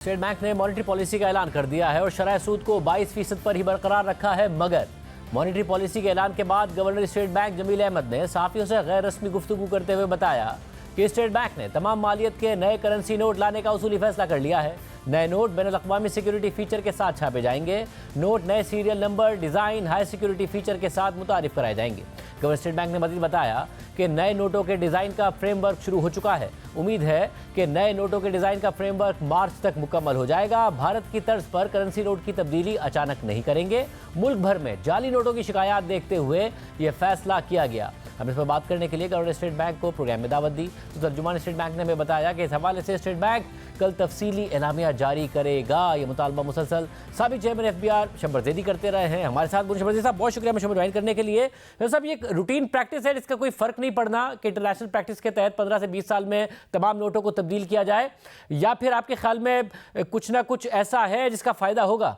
State bank ने monetary policy का ऐलान कर दिया है और शरह सूद को 22% पर ही बरकरार रखा है। मगर मॉनेटरी पॉलिसी के ऐलान के बाद governor state bank Jamil Ahmed ने सहाफियों से गैर रस्मी गुफ्तगू करते हुए बताया कि स्टेट बैंक ने तमाम मालियत के नए करेंसी नोट लाने का उसूली फैसला कर लिया है। नए नोट बैनुल-अक़वामी सिक्योरिटी फीचर के साथ छापे जाएंगे। नोट नए serial number, design, high security feature के साथ मुतारिफ कराए जाएंगे। गवर्नर स्टेट बैंक ने मज़ीद बताया कि नए नोटों के डिज़ाइन का फ्रेमवर्क शुरू हो चुका है। उम्मीद है कि नए नोटों के डिज़ाइन का फ्रेमवर्क मार्च तक मुकम्मल हो जाएगा। भारत की तर्ज पर करेंसी नोट की तब्दीली अचानक नहीं करेंगे। मुल्क भर में जाली नोटों की शिकायत देखते हुए यह फैसला किया गया। हम इस पर बात करने के लिए गवर्नर स्टेट बैंक को प्रोग्राम में दावत दी तो तर्जुमान स्टेट बैंक ने हमें बताया कि इस हवाले से स्टेट बैंक कल तफसीली एलामिया जारी करेगा। ये मुतालबा मुसलसल साबिक चेयरमैन FBI शंबर ज़ैदी करते रहे हैं। हमारे साथ शंबर ज़ैदी साहब, बहुत शुक्रिया मुझे ज्वाइन करने के लिए। साहब, ये एक रूटीन प्रैक्टिस है, इसका कोई फ़र्क नहीं पड़ना कि इंटरनेशनल प्रैक्टिस के तहत 15 से 20 साल में तमाम नोटों को तब्दील किया जाए, या फिर आपके ख्याल में कुछ ना कुछ ऐसा है जिसका फ़ायदा होगा?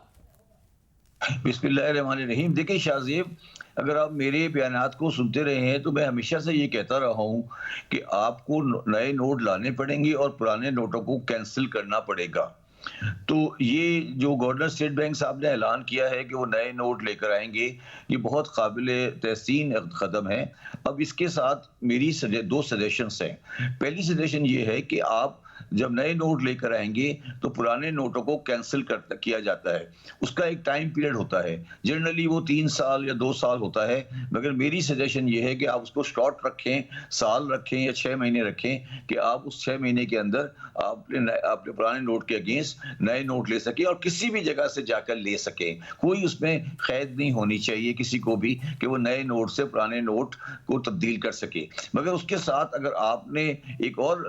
बिस्मिल्लाहिर्रहमानिर्रहीम। देखिए शाहज़ेब, अगर आप मेरे बयानात को सुनते रहे हैं तो मैं हमेशा से ये कहता रहा हूँ कि आपको नए नोट लाने पड़ेंगे और पुराने नोटों को कैंसिल करना पड़ेगा। तो ये जो गवर्नर स्टेट बैंक साहब ने ऐलान किया है कि वो नए नोट लेकर आएंगे, ये बहुत काबिल तहसीन कदम है। अब इसके साथ मेरी दो सजेशंस हैं। पहली सजेशन ये है कि आप जब नए नोट लेकर आएंगे तो पुराने नोटों को कैंसिल किया जाता है। उसका एक टाइम पीरियड होता है, जनरली वो 3 साल या 2 साल होता है। मगर मेरी सजेशन ये है कि आप उसको शॉर्ट रखें, साल रखें या 6 महीने रखें, कि आप उस 6 महीने के अंदर अपने पुराने नोट के अगेंस्ट नए नोट ले सके और किसी भी जगह से जाकर ले सके। कोई उसमें कैद नहीं होनी चाहिए किसी को भी कि वो नए नोट से पुराने नोट को तब्दील कर सके। मगर उसके साथ अगर आपने एक और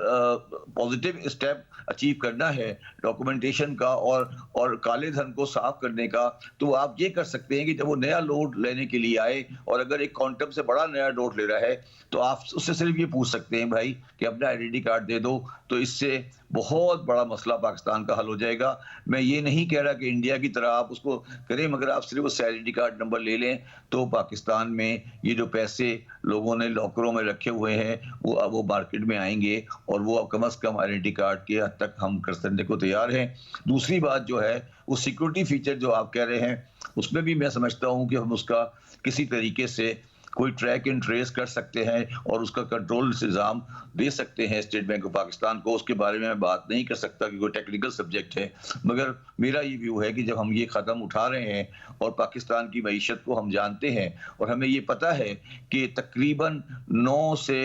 पॉजिटिव स्टेप अचीव करना है डॉक्यूमेंटेशन का और काले धन को साफ करने का, तो आप ये कर सकते हैं कि जब वो नया नोट लेने के लिए आए और अगर एक क्वांटम से बड़ा नया नोट ले रहा है तो आप उससे सिर्फ ये पूछ सकते हैं, भाई कि अपना आइडेंटिटी कार्ड दे दो। तो इससे बहुत बड़ा मसला पाकिस्तान का हल हो जाएगा। मैं ये नहीं कह रहा कि इंडिया की तरह आप उसको करें, मगर आप सिर्फ उस आइडेंटिटी कार्ड नंबर ले लें तो पाकिस्तान में ये जो पैसे लोगों ने लॉकरों में रखे हुए हैं वो मार्केट में आएंगे और वो अब कम से कम आइडेंटिटी कार्ड के हद तक हम कर सकने को तैयार हैं। दूसरी बात जो है वो सिक्योरिटी फीचर जो आप कह रहे हैं, उसमें भी मैं समझता हूँ कि हम उसका किसी तरीके से कोई ट्रैक एंड ट्रेस कर सकते हैं और उसका कंट्रोल इंतजाम दे सकते हैं स्टेट बैंक ऑफ पाकिस्तान को। उसके बारे में मैं बात नहीं कर सकता कि कोई टेक्निकल सब्जेक्ट है, मगर मेरा ये व्यू है कि जब हम ये कदम उठा रहे हैं और पाकिस्तान की मईशत को हम जानते हैं और हमें ये पता है कि तकरीबन 9 से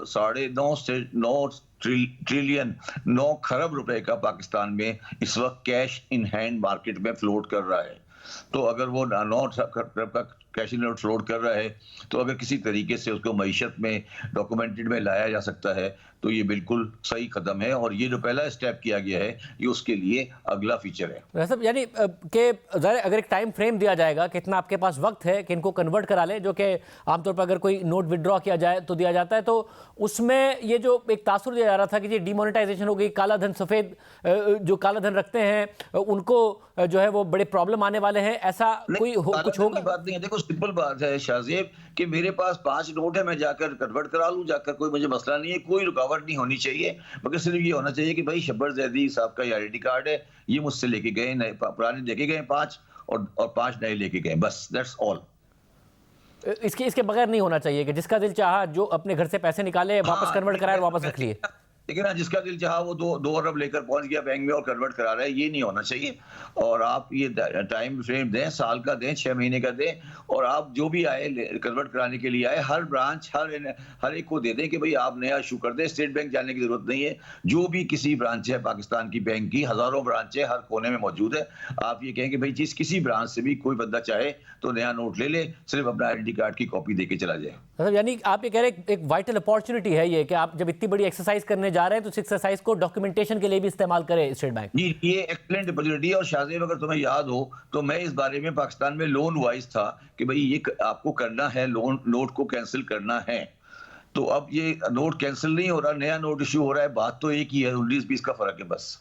9.5 से 9 खरब रुपए का पाकिस्तान में इस वक्त कैश इन हैंड मार्केट में फ्लोट कर रहा है। तो अगर वो 9 खरब का कैश इन नोट फ्लोट कर रहा है तो अगर किसी तरीके से उसको मईशत में डॉक्यूमेंटेड में लाया जा सकता है तो ये बिल्कुल सही कदम है और ये जो पहला स्टेप किया गया है ये उसके लिए अगला फीचर है। सब यानी कि अगर एक टाइम फ्रेम दिया जाएगा कि इतना आपके पास वक्त है कि इनको कन्वर्ट करा लें, जो कि आमतौर पर अगर कोई नोट विड्रॉ किया जाए तो दिया जाता है, तो उसमें ये जो एक तासुर दिया जा रहा था कि ये डिमोनेटाइजेशन हो गई, काला धन सफ़ेद जो काला धन रखते हैं उनको जो है वो बड़े प्रॉब्लम आने वाले हैं, ऐसा कोई कुछ होगा? बात नहीं है। देखो सिंपल बात है शाहज़ेब कि मेरे पास 5 नोट है, मैं जाकर कन्वर्ट करा लूं जाकर, कोई मुझे मसला नहीं है, कोई रुकावट नहीं होनी चाहिए। मगर सिर्फ ये होना चाहिए कि भाई शब्बर ज़ैदी साहब का आइडेंटिटी कार्ड है, ये मुझसे लेके गए, नए पुराने लेके गए 5 और 5 नए लेके गए, बस दैट्स ऑल। इसके बगैर नहीं होना चाहिए कि जिसका दिल चाहा जो अपने घर से पैसे निकाले वापस कन्वर्ट कराए वापस रख लिए। लेकिन ना जिसका दिल चाहा वो 2 अरब लेकर पहुंच गया बैंक में और कन्वर्ट करा रहा है, ये नहीं होना चाहिए। और आप ये टाइम फ्रेम दें, साल का दें, 6 महीने का दें, और आप जो भी आए कन्वर्ट कराने के लिए आए हर ब्रांच हर एक को दे दें कि भाई आप नया इशू कर दें। स्टेट बैंक जाने की जरूरत नहीं है। जो भी किसी ब्रांच है पाकिस्तान की बैंक की, हजारों ब्रांच है, हर कोने में मौजूद है। आप ये कहें कि भाई जिस किसी ब्रांच से भी कोई बंदा चाहे तो नया नोट ले ले, सिर्फ अपना आइडेंटिटी कार्ड की कॉपी दे के चला जाए। मतलब यानी आप ये कह रहे हैं एक वाइटल अपॉर्चुनिटी है ये कि आप जब इतनी बड़ी एक्सरसाइज करने जा रहे हैं तो इस एक्सरसाइज को डॉक्यूमेंटेशन के लिए भी इस्तेमाल करे स्टेट बैंक। जी, ये एक्सीलेंट अपॉर्चुनिटी है। और शाहज़ेब, अगर तुम्हें याद हो तो मैं इस बारे में पाकिस्तान में लोन वाइज था कि भाई ये आपको करना है, लोन नोट को कैंसिल करना है। तो अब ये नोट कैंसिल नहीं हो रहा, नया नोट इशू हो रहा है, बात तो एक ही है, 19-20 का फर्क है बस।